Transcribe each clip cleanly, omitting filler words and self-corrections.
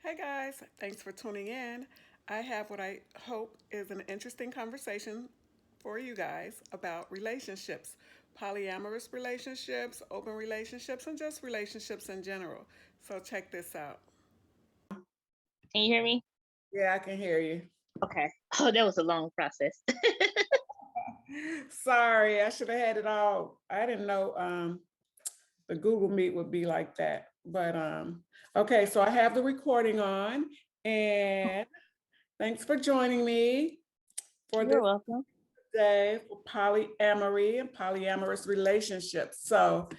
Hey guys, thanks for tuning in. I have what I hope is an interesting conversation for you guys about relationships, polyamorous relationships, open relationships, and just relationships in general. So check this out. Can you hear me? Yeah, I can hear you. Okay. Oh, that was a long process. Sorry, I should have had it all. I didn't know the Google Meet would be like that. But okay, so I have the recording on, and thanks for joining me for You're this welcome. day for polyamory and polyamorous relationships. So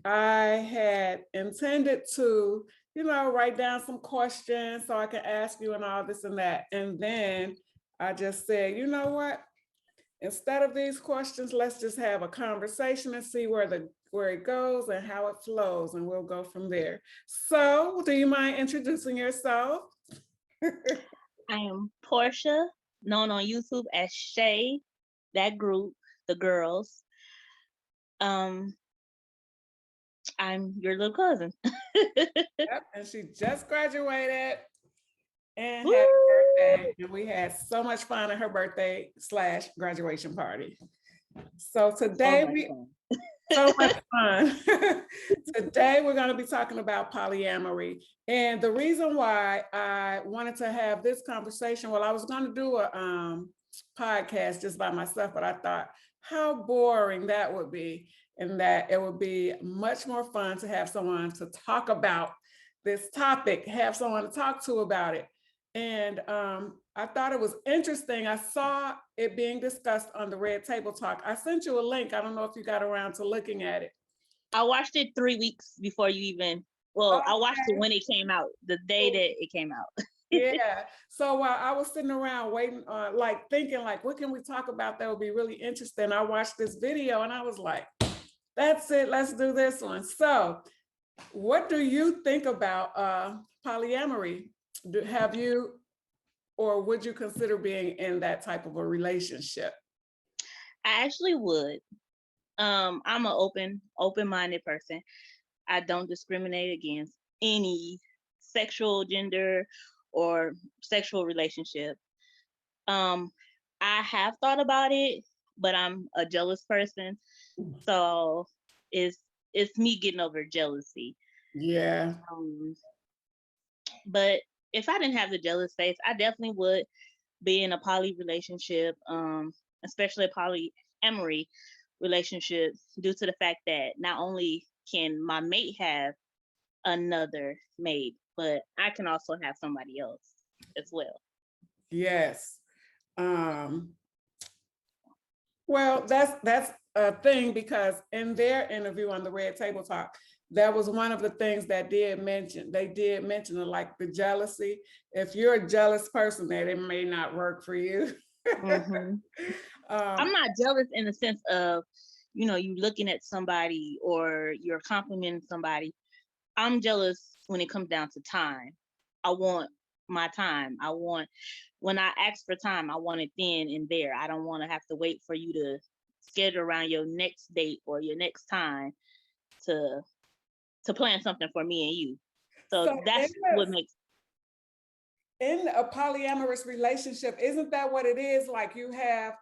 I had intended to, write down some questions so I can ask you and all this and that. And then I just said, you know what? Instead of these questions, let's just have a conversation and see where it goes and how it flows, and we'll go from there. So, do you mind introducing yourself? I am Portia, known on YouTube as Shay, that group, the girls. Um, I'm your little cousin. Yep, and she just graduated and had a Woo! birthday, and we had so much fun at her birthday slash graduation party. So So today much we fun. so much fun. Today we're going to be talking about polyamory, and the reason why I wanted to have this conversation, well, I was going to do a podcast just by myself, but I thought how boring that would be, and that it would be much more fun to have someone to talk about this topic, have someone to talk to about it. And I thought it was interesting. I saw it being discussed on the Red Table Talk. I sent you a link. I don't know if you got around to looking at it. I watched it 3 weeks before you even. Well, I watched it Okay. when it came out, the day that it came out. Yeah. So while I was sitting around waiting, like thinking, like, what can we talk about that would be really interesting? I watched this video and I was like, that's it. Let's do this one. So, what do you think about polyamory? Have you or would you consider being in that type of a relationship? I actually would. I'm an open-minded person. I don't discriminate against any sexual, gender, or sexual relationship. Um, I have thought about it, but I'm a jealous person, so it's it's me getting over jealousy. Yeah. Um, but if I didn't have the jealous face, I definitely would be in a poly relationship, especially a polyamory relationship, due to the fact that not only can my mate have another mate, but I can also have somebody else as well. Yes. Um, well, that's a thing because in their interview on the Red Table Talk, that was one of the things that they did mention like the jealousy. If you're a jealous person, that it may not work for you. Hmm. I'm um, not jealous in the sense of, you looking at somebody or you're complimenting somebody. I'm jealous when it comes down to time. I want my time. When I ask for time, I want it then and there. I don't want to have to wait for you to schedule around your next date or your next time to plan something for me and you. So so that's what makes. in a polyamorous relationship, isn't that what it is? Like you have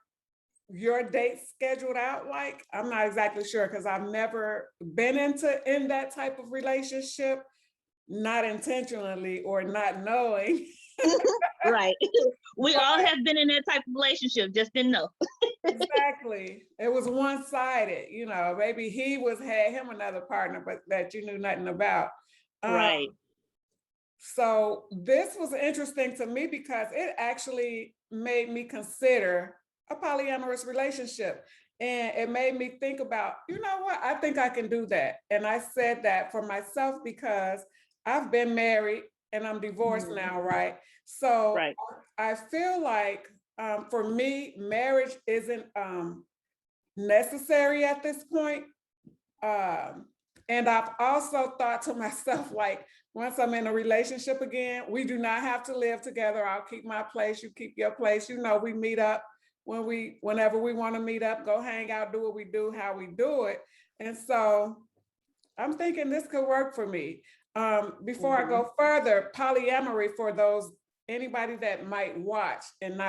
your date scheduled out? Like, I'm not exactly sure because I've never been in that type of relationship, not intentionally or not knowing. Right. We all But have been in that type of relationship, just didn't know. exactly, it was one-sided. Maybe he had him another partner, but that you knew nothing about. Um, Right. so this was interesting to me because it actually made me consider a polyamorous relationship. And it made me think about, you know what, I think I can do that. And I said that for myself because I've been married and I'm divorced Mhm. now, right? So Right. I feel like for me, marriage isn't necessary at this point. Um, and I've also thought to myself, like, once I'm in a relationship again, we do not have to live together. I'll keep my place, you keep your place. We meet up whenever we want to meet up, go hang out, do what we do, how we do it. And so I'm thinking this could work for me. Before I go further, polyamory, for those anybody that might watch and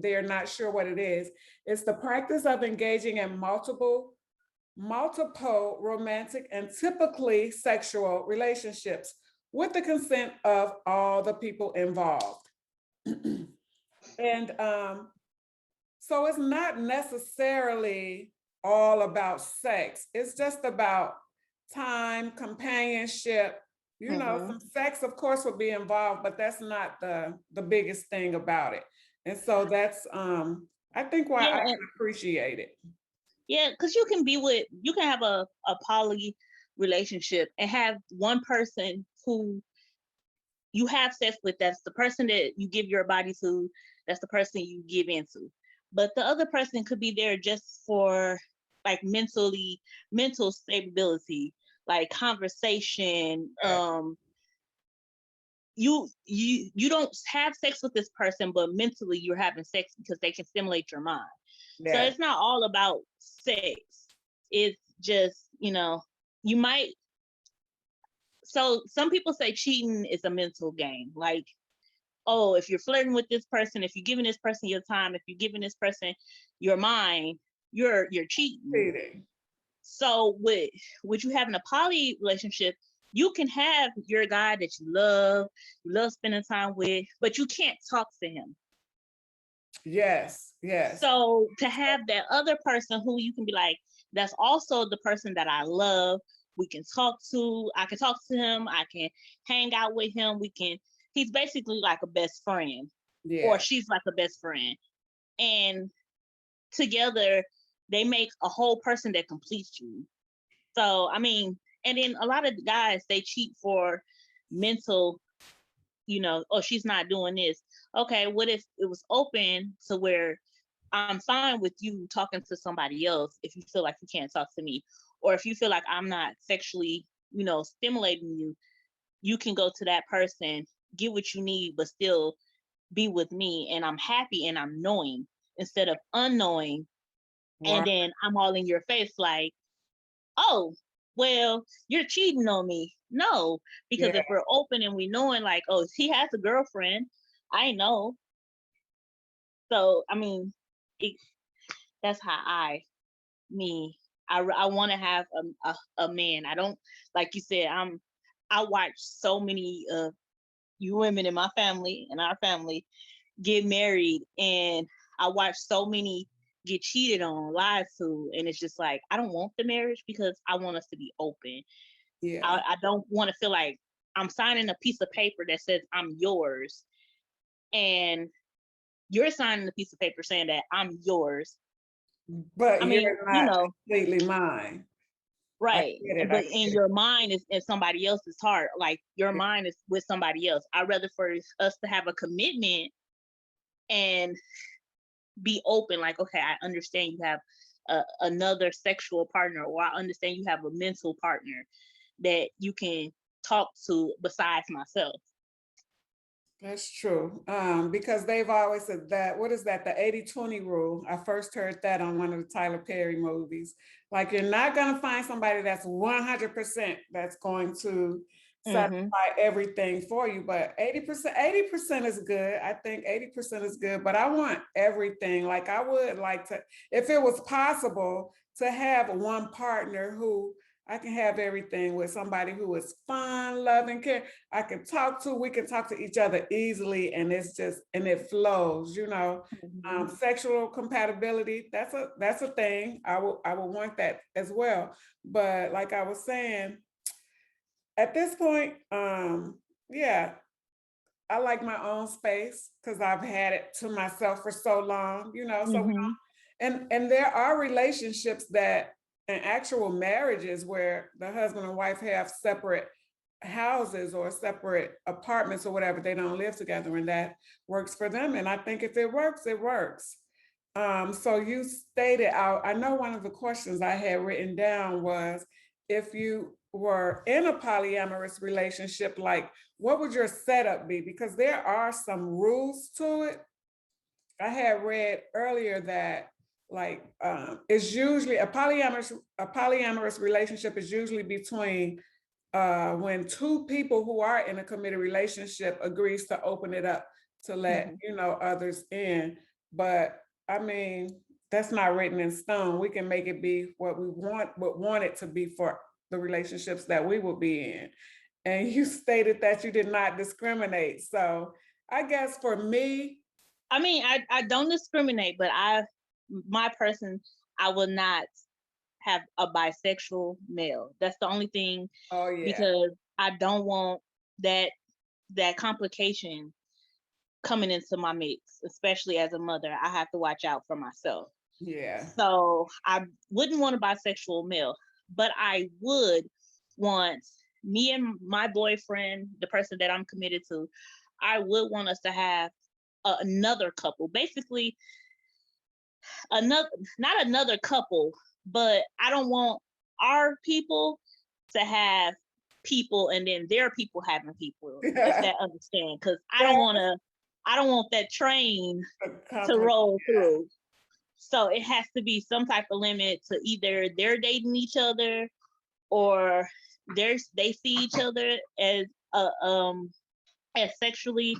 they're not sure what it is, it's the practice of engaging in multiple romantic and typically sexual relationships with the consent of all the people involved. And so it's not necessarily all about sex. It's just about time, companionship. You know, some sex, of course, will be involved, but that's not the biggest thing about it. And so that's I think why I appreciate it. Yeah, because you can have a poly relationship and have one person who you have sex with, that's the person that you give your body to, that's the person you give into. But the other person could be there just for like mental stability, like conversation. You don't have sex with this person, but mentally you're having sex because they can stimulate your mind. So it's not all about sex. It's just, you might. So some people say cheating is a mental game. Like, oh, if you're flirting with this person, if you're giving this person your time, if you're giving this person your mind, you're cheating. So with you having a poly relationship, you can have your guy that you love spending time with, but you can't talk to him. Yes. So to have that other person who you can be like, that's also the person that I love. We can talk to. I can talk to him. I can hang out with him. He's basically like a best friend, or she's like a best friend, and together they make a whole person that completes you. So I mean, and then a lot of guys, they cheat for mental, oh, she's not doing this. Okay, what if it was open to where I'm fine with you talking to somebody else if you feel like you can't talk to me, or if you feel like I'm not sexually, stimulating you, you can go to that person, get what you need, but still be with me, and I'm happy and I'm knowing instead of unknowing. Wow. And then I'm all in your face like, oh, well, you're cheating on me. No, because if we're open and we knowing like, oh, he has a girlfriend, I know. So, I mean, that's how I want to have a man. I don't, like you said, I watch so many of you women in my family and our family get married, and I watch so many get cheated on, lied to, and it's just like, I don't want the marriage because I want us to be open. I don't want to feel like I'm signing a piece of paper that says I'm yours, and you're signing a piece of paper saying that I'm yours, but you're not completely mine. Right. But in your mind is in somebody else's heart. Like your mind is with somebody else. I'd rather for us to have a commitment and be open. Like, okay, I understand you have another sexual partner, or I understand you have a mental partner that you can talk to besides myself. That's true. Because they've always said that, what is that? The 80-20 rule. I first heard that on one of the Tyler Perry movies. Like, you're not going to find somebody that's 100% that's going to satisfy everything for you, but 80% is good. I think 80% is good, but I want everything. Like, I would like to, if it was possible, to have one partner who I can have everything with, somebody who is fun, loving, care. I can talk to, we can talk to each other easily, and it's just, and it flows, sexual compatibility, that's a thing. I will want that as well. But like I was saying, at this point, I like my own space because I've had it to myself for so long, so and there are relationships that, and actual marriages, where the husband and wife have separate houses or separate apartments or whatever. They don't live together, and that works for them. And I think if it works, it works. So you stated out, I know one of the questions I had written down was, if you were in a polyamorous relationship, like, what would your setup be? Because there are some rules to it. I had read earlier that, like, it's usually a polyamorous relationship is usually between when two people who are in a committed relationship agrees to open it up to let, others in. But I mean, that's not written in stone. We can make it be what we want it to be for the relationships that we will be in. And you stated that you did not discriminate. So I guess for me, I mean, I don't discriminate, but my person, I will not have a bisexual male. That's the only thing, oh yeah, because I don't want that complication coming into my mix, especially as a mother. I have to watch out for myself. yeah. So I wouldn't want a bisexual male, but I would want me and my boyfriend, the person that I'm committed to, I would want us to have another couple, basically another, not another couple, but I don't want our people to have people and then their people having people, if that understand, because I don't want that train to roll through. So it has to be some type of limit to either they're dating each other or they see each other as sexually,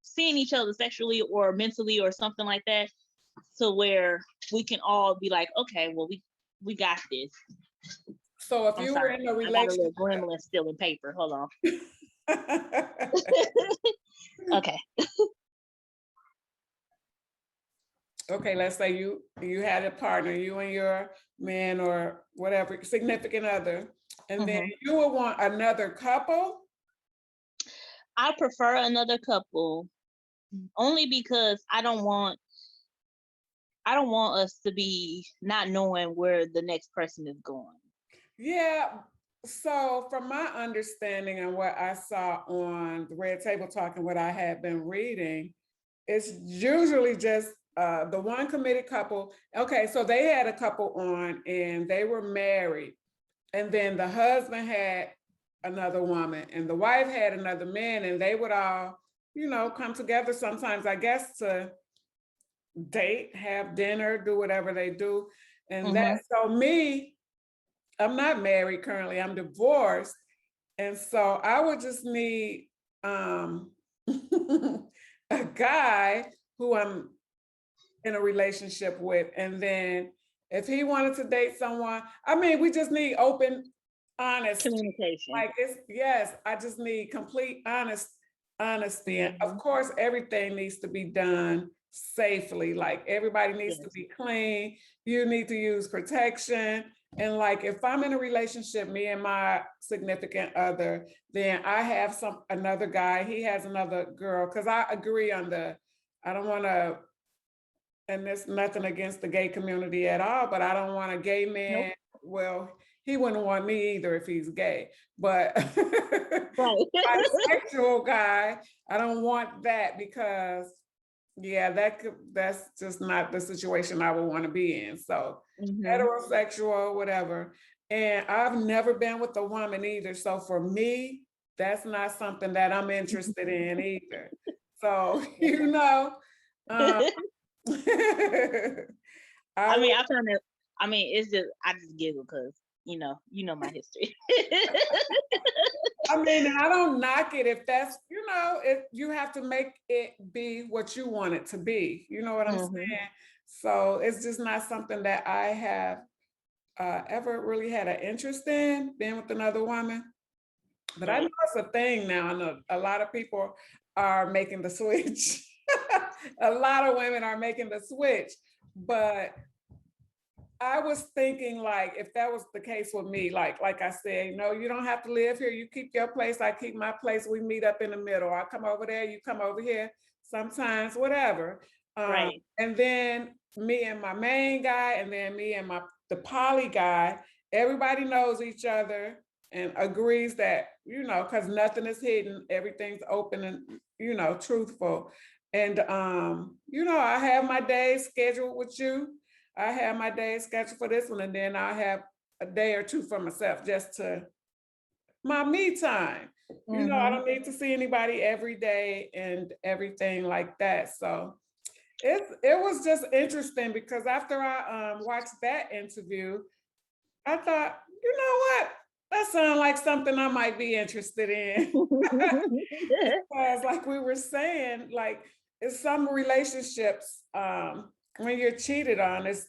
seeing each other sexually or mentally or something like that, to where we can all be like, okay, well, we got this. So if you were in a relationship, I got a little gremlin still in paper. Hold on. Okay. Okay, let's say you had a partner, you and your man or whatever significant other, and then you would want another couple. I prefer another couple only because I don't want us to be not knowing where the next person is going. Yeah. So from my understanding and what I saw on the Red Table Talk and what I had been reading, it's usually just the one committed couple. Okay, so they had a couple on and they were married. And then the husband had another woman and the wife had another man, and they would all, come together sometimes, I guess, to date, have dinner, do whatever they do. And so me, I'm not married currently, I'm divorced. And so I would just need a guy who I'm in a relationship with. And then if he wanted to date someone, I mean, we just need open, honest communication. Like I just need complete honesty. And of course, everything needs to be done safely. Like everybody needs to be clean. You need to use protection. And like if I'm in a relationship, me and my significant other, then I have another guy, he has another girl, because I agree on I don't want to, and there's nothing against the gay community at all, but I don't want a gay man. Nope. Well, he wouldn't want me either if he's gay, but bisexual guy, I don't want that, because that's just not the situation I would want to be in. So heterosexual, whatever. And I've never been with a woman either. So for me, that's not something that I'm interested in either. So, it's just, I just giggle because you know my history. I mean, I don't knock it if that's, if you have to make it be what you want it to be. You know what I'm saying? So it's just not something that I have ever really had an interest in, being with another woman. But I know it's a thing now. I know a lot of people are making the switch. A lot of women are making the switch. But I was thinking, like, if that was the case with me, like I said, you don't have to live here. You keep your place, I keep my place. We meet up in the middle. I come over there, you come over here. Sometimes, whatever. And then me and my main guy, and then me and the poly guy. Everybody knows each other and agrees that, because nothing is hidden, everything's open and truthful. And I have my days scheduled with you. I have my day scheduled for this one, and then I have a day or two for myself, just to my me time. I don't need to see anybody every day and everything like that. So it was just interesting, because after I watched that interview, I thought, you know what? That sounds like something I might be interested in. Because like we were saying, like in some relationships, when you're cheated on, it's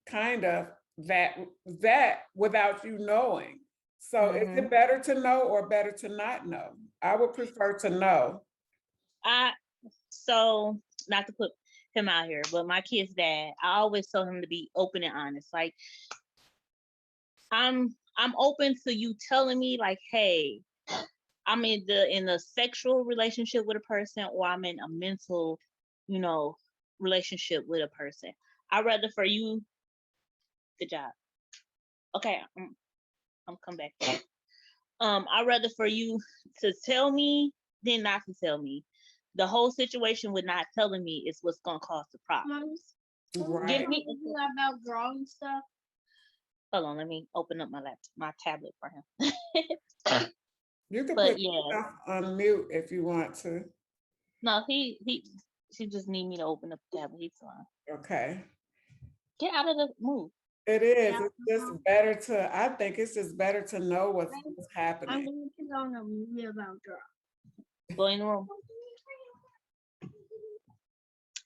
kind of that without you knowing. So is Mhm. it better to know or better to not know? I would prefer to know. I so not to put him out here, but my kid's dad, I always tell him to be open and honest. Like I'm open to you telling me like, hey, I'm in a sexual relationship with a person, or I'm in a mental, you know, relationship with a person. I'd rather for you, good job. Okay, I'm come back. I'd rather for you to tell me than not to tell me. The whole situation with not telling me is what's gonna cause the problem. Give Right. me about drawing stuff. Hold on, let me open up my tablet for him. You can But put yeah, stuff on mute if you want to. no, she just need me to open up the tablet. He's fine. Okay. Get out of the move. It is. It's just better to, I think it's just better to know what's I'm happening. going to go on a movie about girl. Go in the room.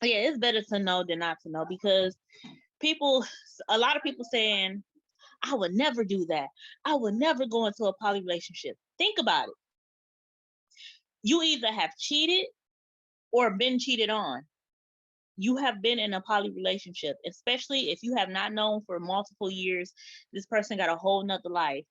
Yeah, it's better to know than not to know, because a lot of people saying, I would never do that. I would never go into a poly relationship. Think about it. You either have cheated or been cheated on. You have been in a poly relationship, especially if you have not known for multiple years, this person got a whole nother life.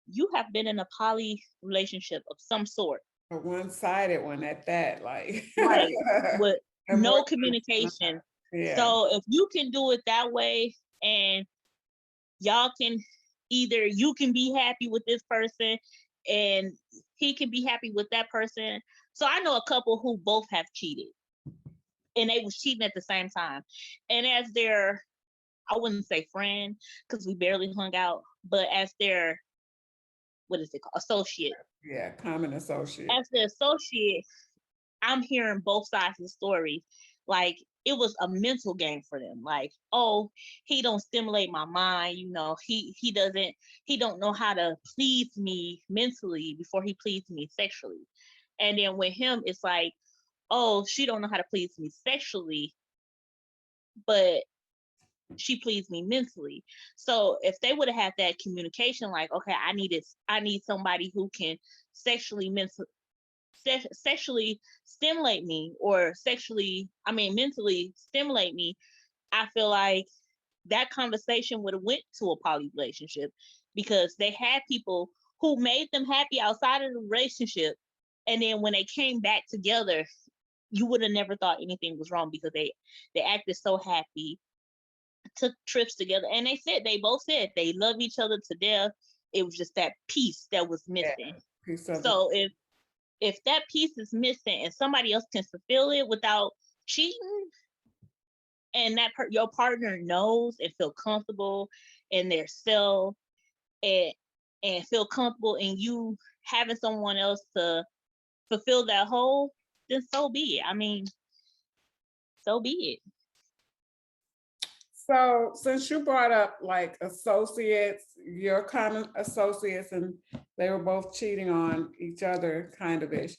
You have been in a poly relationship of some sort. A one-sided one at that, like. Right. With And more no times than not. communication. Yeah. So if you can do it that way, and y'all can, either you can be happy with this person and he can be happy with that person. So I know a couple who both have cheated, and they was cheating at the same time. And as their, I wouldn't say friend, because we barely hung out, but as their, what is it called, associate. Yeah, common associate. As the associate, I'm hearing both sides of the story. Like, it was a mental game for them. Like, oh, he don't stimulate my mind. He don't know how to please me mentally before he pleases me sexually. And then with him, it's like, oh, she don't know how to please me sexually, but she pleased me mentally. So if they would have had that communication, like, okay, I need somebody who can sexually sexually stimulate me, or mentally stimulate me, I feel like that conversation would have went to a poly relationship, because they had people who made them happy outside of the relationship, and then when they came back together, you would have never thought anything was wrong, because they acted so happy, took trips together, and they both said they love each other to death. It was just that piece that was Yeah. missing. Piece of it. So if that piece is missing and somebody else can fulfill it without cheating, and your partner knows and feel comfortable in their self, and feel comfortable in you having someone else to fulfill that hole, then so be it. I mean, so be it. So since you brought up like associates, your common associates, and they were both cheating on each other, kind of ish.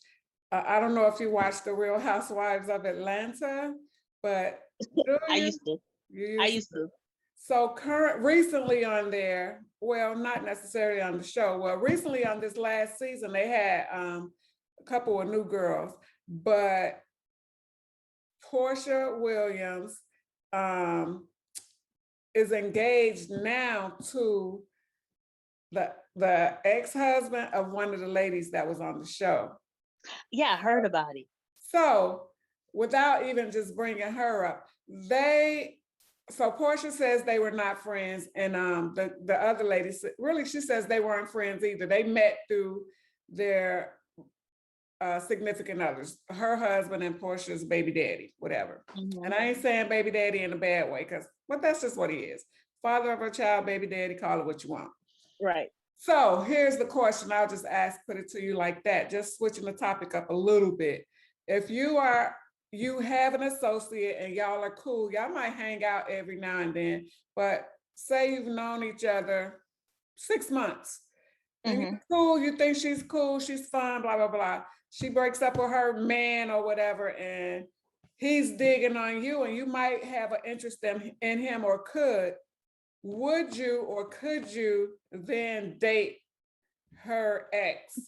I don't know if you watched The Real Housewives of Atlanta, but do I you? used to. You I used used to. to. So recently on there, well, not necessarily on the show. Well, recently on this last season, they had a couple of new girls, but Portia Williams um, is engaged now to the ex-husband of one of the ladies that was on the show. Yeah, I heard about it. So without even just bringing her up, so Portia says they were not friends, and the other lady really, she says they weren't friends either. They met through their significant others, her husband and Portia's baby daddy, whatever. Mm-hmm. And I ain't saying baby daddy in a bad way, but that's just what he is. Father of a child, baby daddy, call it what you want. Right. So here's the question. I'll just put it to you like that, just switching the topic up a little bit. If you have an associate and y'all are cool, y'all might hang out every now and then, but say you've known each other 6 months And Mm-hmm. you're cool, you think she's cool, she's fine, blah, blah, blah. She breaks up with her man or whatever, and he's digging on you, and you might have an interest in him or could. Would you or could you then date her ex?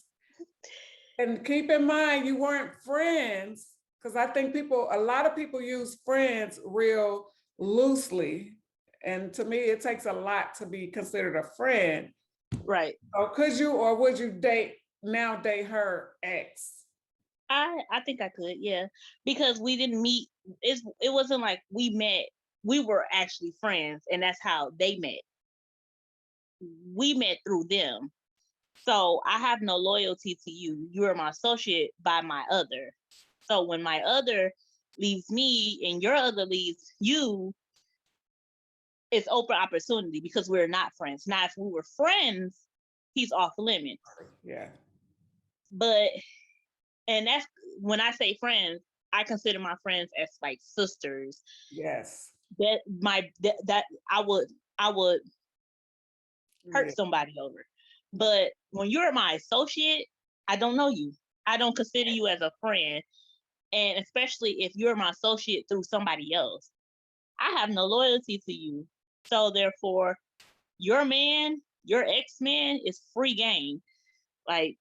And keep in mind, you weren't friends, because I think a lot of people use friends real loosely. And to me, it takes a lot to be considered a friend. Right. Or could you or would you date her ex? I think I could, yeah. Because we didn't meet. It wasn't like we met. We were actually friends, and that's how they met. We met through them. So I have no loyalty to you. You are my associate by my other. So when my other leaves me and your other leaves you, it's open opportunity because we're not friends. Now, if we were friends, he's off limits. Yeah. But and that's when I say friends, I consider my friends as like sisters. Yes. That I would hurt somebody over. But when you're my associate, I don't know you. I don't consider you as a friend. And especially if you're my associate through somebody else, I have no loyalty to you. So therefore, your man, your ex-man is free game. Like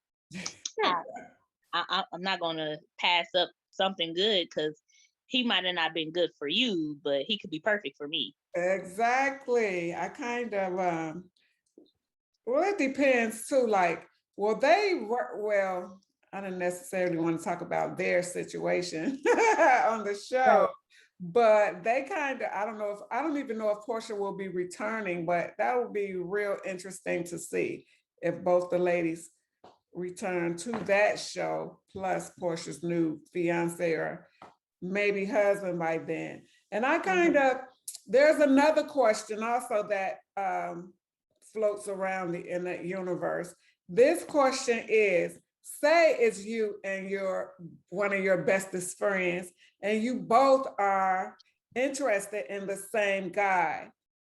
I'm not gonna pass up something good because he might have not been good for you, but he could be perfect for me. Exactly. I kind of well, it depends too. Like, well, they were well, I don't necessarily want to talk about their situation on the show, Right. but they kind of, I don't even know if Portia will be returning, but that would be real interesting to see if both the ladies return to that show, plus Portia's new fiance or maybe husband by then. And I kind of, there's another question also that floats around in the universe. This question is, say it's you and one of your bestest friends, and you both are interested in the same guy,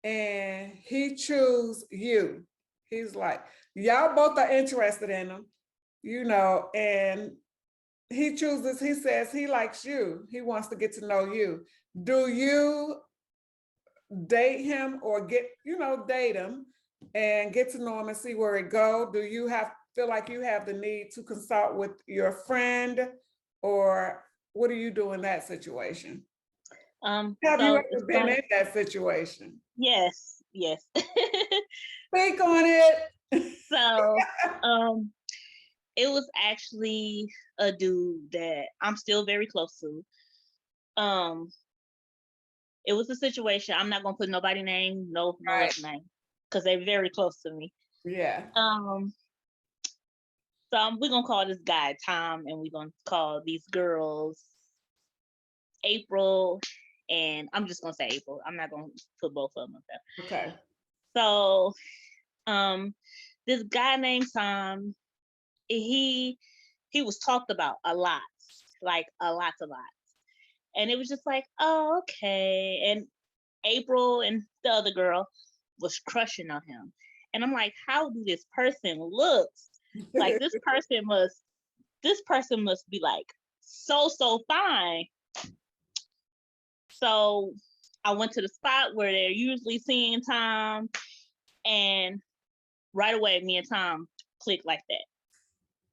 and he choose you. He's like, y'all both are interested in him, and he says he likes you. He wants to get to know you. Do you date him or date him and get to know him and see where it go? Do you feel like you have the need to consult with your friend, or what do you do in that situation? Have you So it's ever been fun. in that situation? Yes, yes. Speak on it. So um it was actually a dude that I'm still very close to. Um it was a situation. I'm not gonna put nobody name, no Right. last name, because they're very close to me. Yeah. So we're gonna call this guy Tom, and we're gonna call these girls April, and I'm just gonna say April. I'm not gonna put both of them up there. Okay. So, this guy named Tom, he was talked about a lot, like a lot, and it was just like, oh, okay. And April and the other girl was crushing on him, and I'm like, how do this person looks? Like this person must be like so fine. So I went to the spot where they're usually seeing Tom, and right away, me and Tom clicked like that.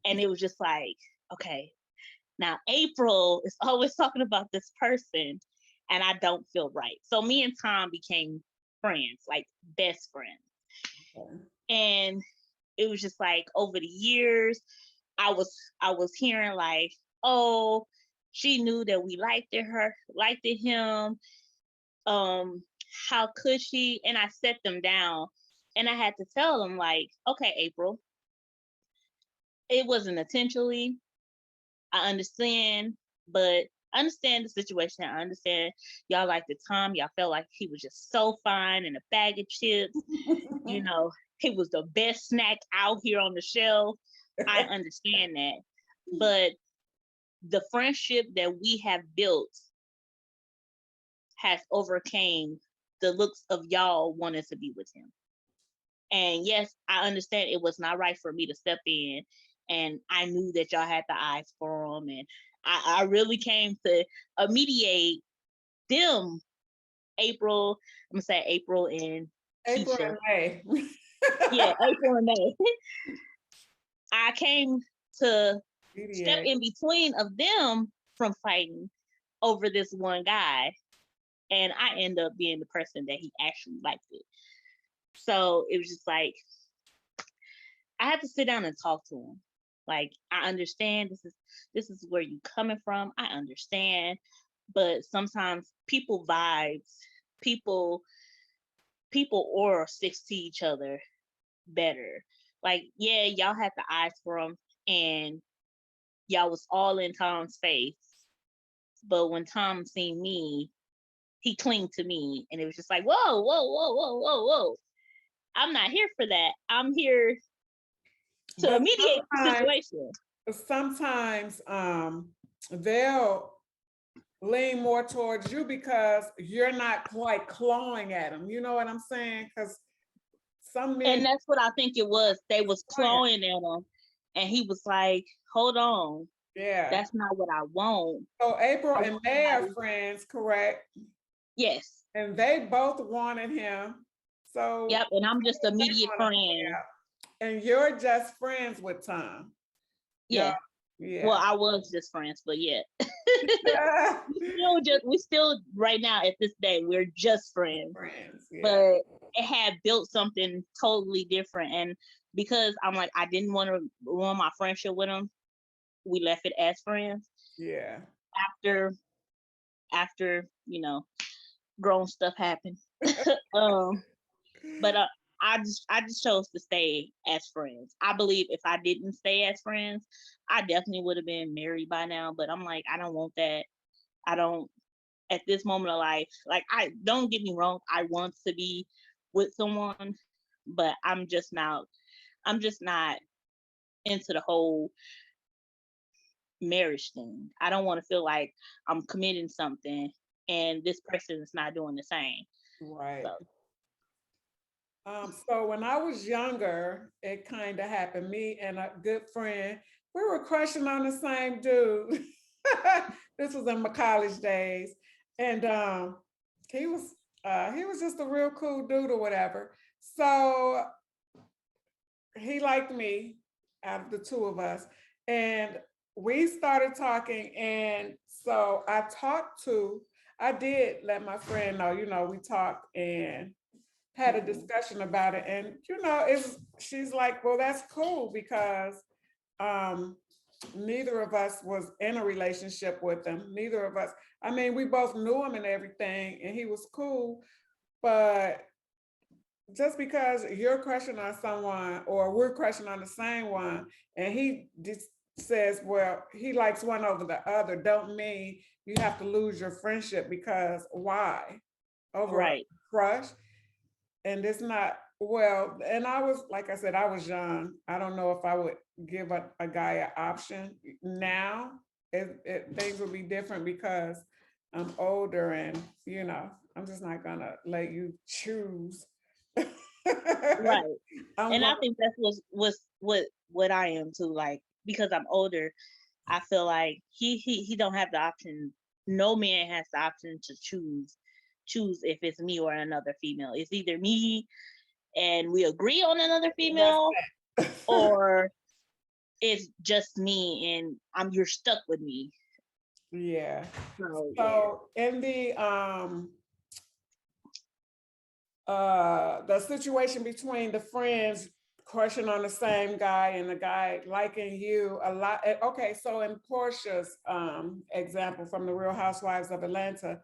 And it was just like, okay, now April is always talking about this person, and I don't feel right. So me and Tom became friends, like best friends. Okay. And it was just like over the years, I was hearing like, oh, she knew that we liked him. How could she? And I set them down, and I had to tell them like, okay, April, it wasn't intentionally. I understand, but I understand the situation. I understand y'all like the Tom. Y'all felt like he was just so fine in a bag of chips. You know, he was the best snack out here on the shelf. I understand that. But the friendship that we have built has overcame the looks of y'all wanting to be with him. And yes, I understand it was not right for me to step in. And I knew that y'all had the eyes for them. And I really came to mediate them, April, I'm going to say April and April Keisha. and May. Yeah, April and May. I came to step PDA. in between of them from fighting over this one guy. And I end up being the person that he actually liked it. So it was just like, I had to sit down and talk to him. Like, I understand this is where you coming from. I understand, but sometimes people vibes, people aura sticks to each other better. Like, yeah, y'all had the eyes for him, and y'all was all in Tom's face. But when Tom seen me, he clinged to me, and it was just like, whoa, whoa, whoa, whoa, whoa, whoa. I'm not here for that. I'm here to But mediate the situation. sometimes they'll lean more towards you because you're not quite clawing at them. You know what I'm saying? Because some men, And that's what I think it was. They was clawing at him, and he was like, "Hold on, yeah. that's not what I want. So April I and want May are somebody." friends, correct? Yes. And they both wanted him. So Yep. And I'm just they immediate gonna play friend. out. And you're just friends with Tom. Yeah, Yeah. Well, yeah. I was just friends, but yeah, we still right now at this day we're just friends. Friends, yeah. But it had built something totally different, and because I'm like I didn't want to ruin my friendship with him, we left it as friends. Yeah. After grown stuff happened. um, but I just chose to stay as friends. I believe if I didn't stay as friends, I definitely would have been married by now. But I'm like, I don't want that. I don't at this moment of life. Like, I don't get me wrong, I want to be with someone, but I'm just not into the whole marriage thing. I don't want to feel like I'm committing something and this person is not doing the same. Right. So So when I was younger, it kind of happened. Me and a good friend, we were crushing on the same dude. This was in my college days, and he was he was just a real cool dude or whatever. So he liked me out of the two of us, and we started talking. And so I did let my friend know, we talked and had a discussion about it. And she's like, well, that's cool because um neither of us was in a relationship with him. Neither of us, I mean, we both knew him and everything, and he was cool. But just because you're crushing on someone or we're crushing on the same one, and he just says, well, he likes one over the other, don't mean you have to lose your friendship. Because why? Over a right. crush? And it's not, well, and I was, like I said, I was young. I don't know if I would give a guy an option now. Things would be different because I'm older, and I'm just not gonna let you choose. Right. I'm And going. I think that's what I am too. Like, because I'm older, I feel like he don't have the option. No man has the option to choose if it's me or another female. It's either me and we agree on another That's female, it. or it's just me and you're stuck with me. Yeah. So yeah. So in the situation between the friends crushing on the same guy and the guy liking you a lot. Okay, so in Portia's example from the Real Housewives of Atlanta,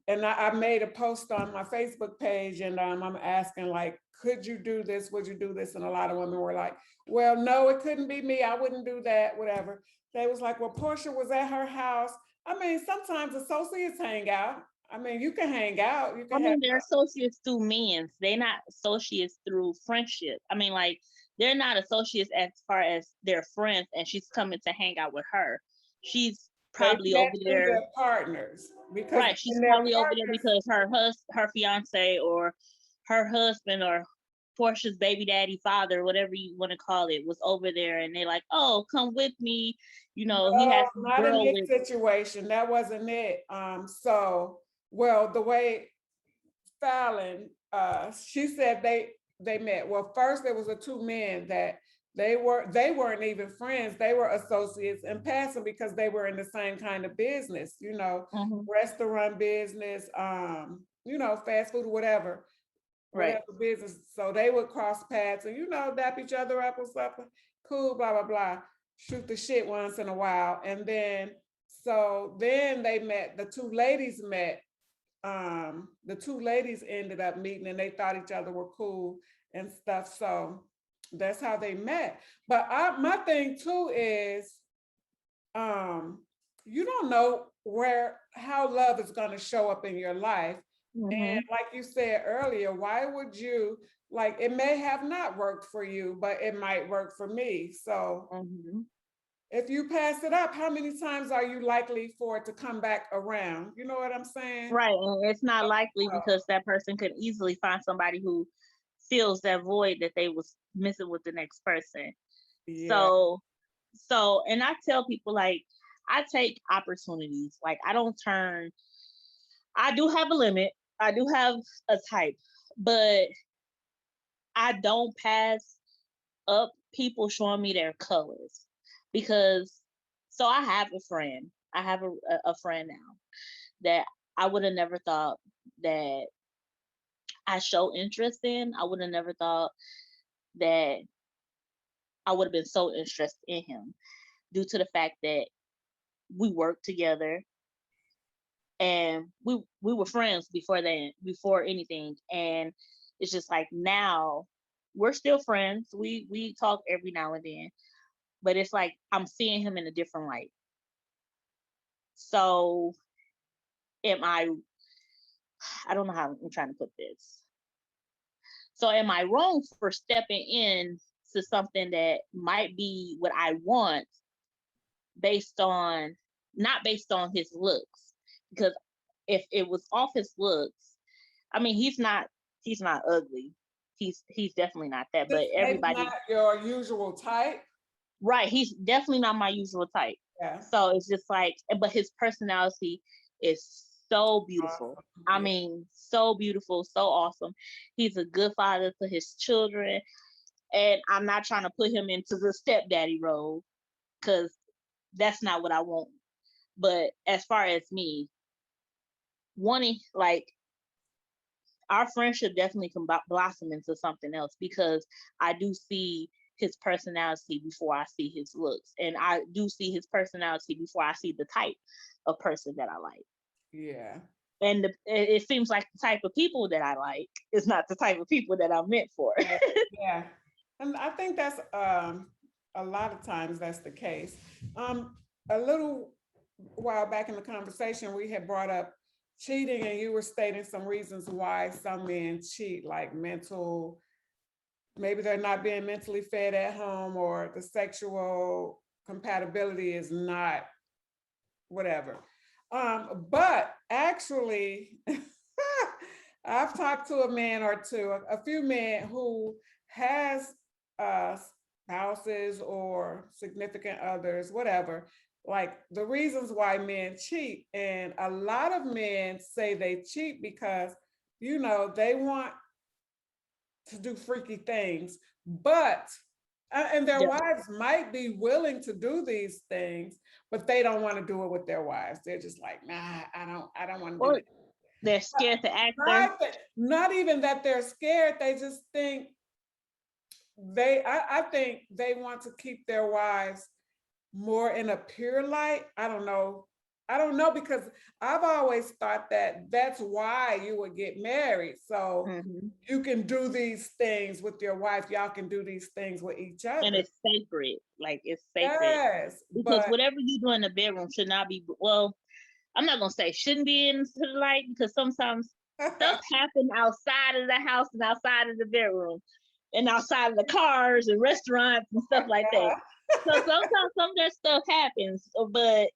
and I made a post on my Facebook page, and I'm asking, like, could you do this? Would you do this? And a lot of women were like, well, no, it couldn't be me. I wouldn't do that, whatever. They was like, well, Portia was at her house. I mean, sometimes associates hang out. I mean, you can hang out. You I can have. mean, they're associates through means. They're not associates through friendship. I mean, like, they're not associates as far as they're friends, and she's coming to hang out with her. She's They probably met over through there, their partners because right? She's in their probably over there partners. because her fiance or her husband or Portia's baby daddy, father, whatever you want to call it, was over there, and they're like, "Oh, come with me." You know, he No, has some not a girl Nick with. situation. That wasn't it. So, well, the way Fallon, she said they met. Well, first there was the two men that they weren't even friends. They were associates in passing because they were in the same kind of business, Mhm. restaurant business, fast food, Right. whatever business. So they would cross paths and dap each other up or something. Cool, blah blah blah. Shoot the shit once in a while, and then they met. The two ladies ended up meeting and they thought each other were cool and stuff. So that's how they met. But my thing too is, you don't know how love is going to show up in your life. And Mhm. like you said earlier, why would you, like, it may have not worked for you, but it might work for me. So Mhm. if you pass it up, how many times are you likely for it to come back around? You know what I'm saying? Right, and it's not likely because that person could easily find somebody who fills that void that they was missing with the next person. Yeah. So, and I tell people, like, I take opportunities. Like, I don't turn. I do have a limit. I do have a type, but I don't pass up people showing me their colors because. So I have a friend. I have a friend now that I would have never thought that I show interest in. I would have never thought that I would have been so interested in him due to the fact that we worked together and we were friends before then, before anything. And it's just like now we're still friends. We talk every now and then, but it's like I'm seeing him in a different light. So am I don't know how I'm trying to put this. So am I wrong for stepping in to something that might be what I want based on not based on his looks? Because if it was off his looks, I mean he's not ugly. He's definitely not that, but Just maybe not everybody your usual type. right, he's definitely not my usual type. Yeah. So it's just like but his personality is so beautiful. Awesome. I Yeah. mean, so beautiful, so awesome. He's a good father to his children. And I'm not trying to put him into the stepdaddy role because that's not what I want. But as far as me wanting, like, our friendship definitely can blossom into something else because I do see his personality before I see his looks, and I do see his personality before I see the type of person that I like. Yeah. And it seems like the type of people that I like is not the type of people that I'm meant for. Yeah. Yeah. And I think that's a lot of times that's the case. A little while back in the conversation, we had brought up cheating, and you were stating some reasons why some men cheat, like maybe they're not being mentally fed at home, or the sexual compatibility is not whatever. But actually, I've talked to a man or two, a few men who has uh, spouses or significant others, whatever. Like the reasons why men cheat, and a lot of men say they cheat because they want to do freaky things, but and their Yeah. wives might be willing to do these things, but they don't want to do it with their wives. They're just like, nah, I don't want to do Or it. they're scared to ask her. Not even that they're scared. They just think I think they want to keep their wives more in a pure light. I don't know. I don't know, because I've always thought that that's why you would get married. So Hmm. you can do these things with your wife. Y'all can do these things with each And other. it's sacred. Like, it's sacred. Yes, Because but whatever you do in the bedroom should not be, well, I'm not going to say shouldn't be into the light because sometimes stuff happen outside of the house and outside of the bedroom and outside of the cars and restaurants and stuff like that. So sometimes some of that stuff happens. But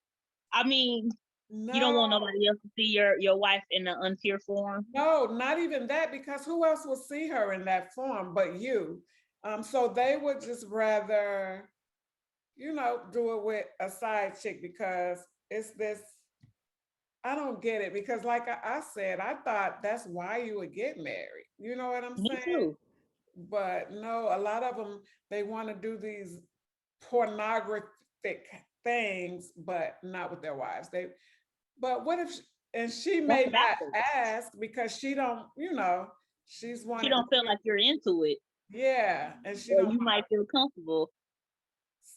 I mean, You don't want No, nobody else to see your wife in an unpure form. no, not even that, because who else will see her in that form but you? So they would just rather, do it with a side chick because it's this. I don't get it because, like I said, I thought that's why you would get married. You know what I'm Me saying? too. But no, a lot of them, they want to do these pornographic things, but not with their wives. But what if? And she That's may not backwards. ask because she don't. She's She wanted to. don't feel like you're into it, Yeah, and she or don't. you might feel comfortable.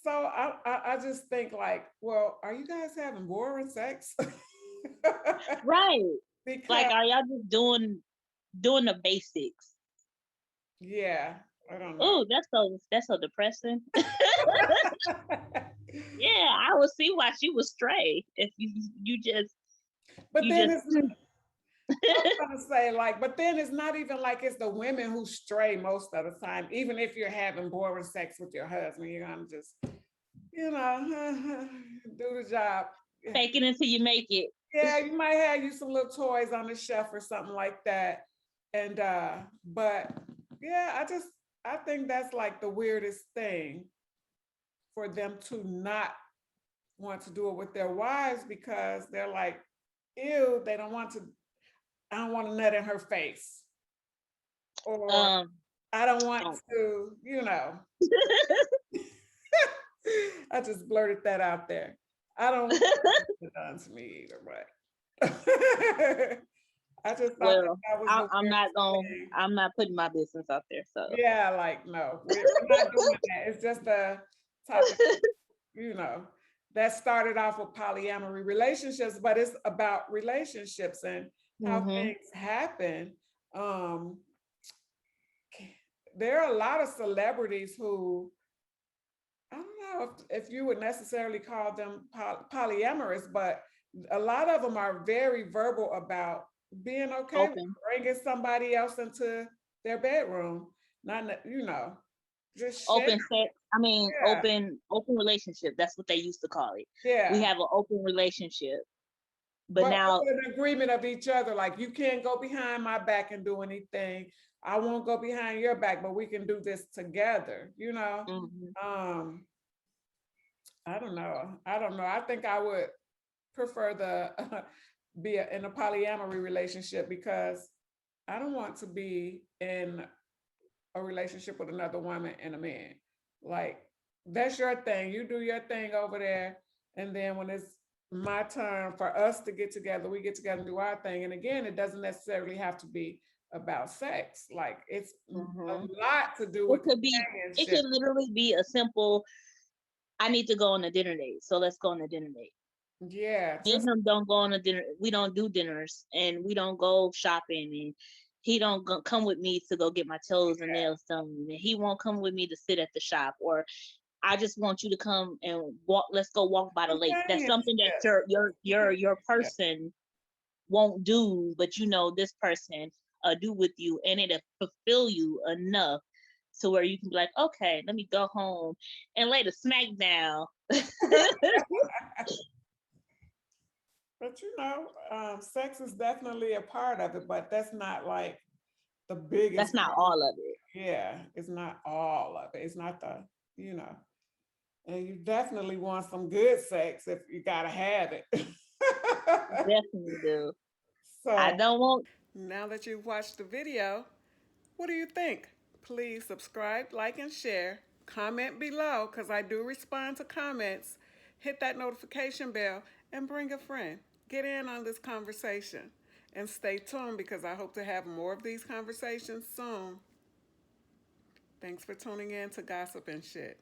So I just think like, well, are you guys having boring sex? Right. Like, Because are y'all just doing the basics? yeah, I don't know. Oh, that's so depressing. Yeah, I would see why she was stray if you just But you then just it's I was gonna say like, but then it's not even like it's the women who stray most of the time. Even if you're having boring sex with your husband, you're gonna just, do the job. fake it until you make it. Yeah, you might have you some little toys on the shelf or something like that. And but yeah, I think that's like the weirdest thing for them to not want to do it with their wives because they're like, ew, they don't want to, I don't want to nut in her face. Or Um, I don't want oh, to, I just blurted that out there. I don't want it done to me either, but I just thought well, that was the I'm not weirdest going. thing. I'm not putting my business out there. So, Yeah, like no, we're not doing that. It's just a topic, you know, that started off with polyamory relationships, but it's about relationships and how hmm things happen. Um, there are a lot of celebrities who I don't know if you would necessarily call them polyamorous, but a lot of them are very verbal about being okay with open, bringing somebody else into their bedroom. Not, just share. open sex. I mean, Yeah, open relationship. That's what they used to call it. We yeah. have an open relationship, but But now, with an agreement of each other, like you can't go behind my back and do anything. I won't go behind your back, but we can do this together. mhm. Um, I don't know. I don't know. I think I would prefer the in a polyamory relationship because I don't want to be in a relationship with another woman and a man. Like that's your thing. You do your thing over there, and then when it's my turn for us to get together, we get together and do our thing. And again, it doesn't necessarily have to be about sex. Like it's a hmm lot to do It with could be. It companionship. could literally be a simple. I need to go on a dinner date, so let's go on a dinner date. Yeah, Me and just him don't go on a dinner. We don't do dinners, and we don't go shopping. And he don't come with me to go get my toes and nails done. And he won't come with me to sit at the shop. Or I just want you to come and walk. Let's go walk by the lake. That's something that companionship. your Companionship. person won't do, but this person do with you, and it'll fulfill you enough to where you can be like, okay, let me go home and lay the smack down. But sex is definitely a part of it, but that's not like the biggest That's not part. all of it. Yeah, it's not all of it. It's not you know, and you definitely want some good sex if you gotta have it. Definitely do. I So don't want. now that you've watched the video, what do you think? Please subscribe, like, and share. Comment below because I do respond to comments. Hit that notification bell and bring a friend. Get in on this conversation and stay tuned because I hope to have more of these conversations soon. Thanks for tuning in to Gossip and Shit.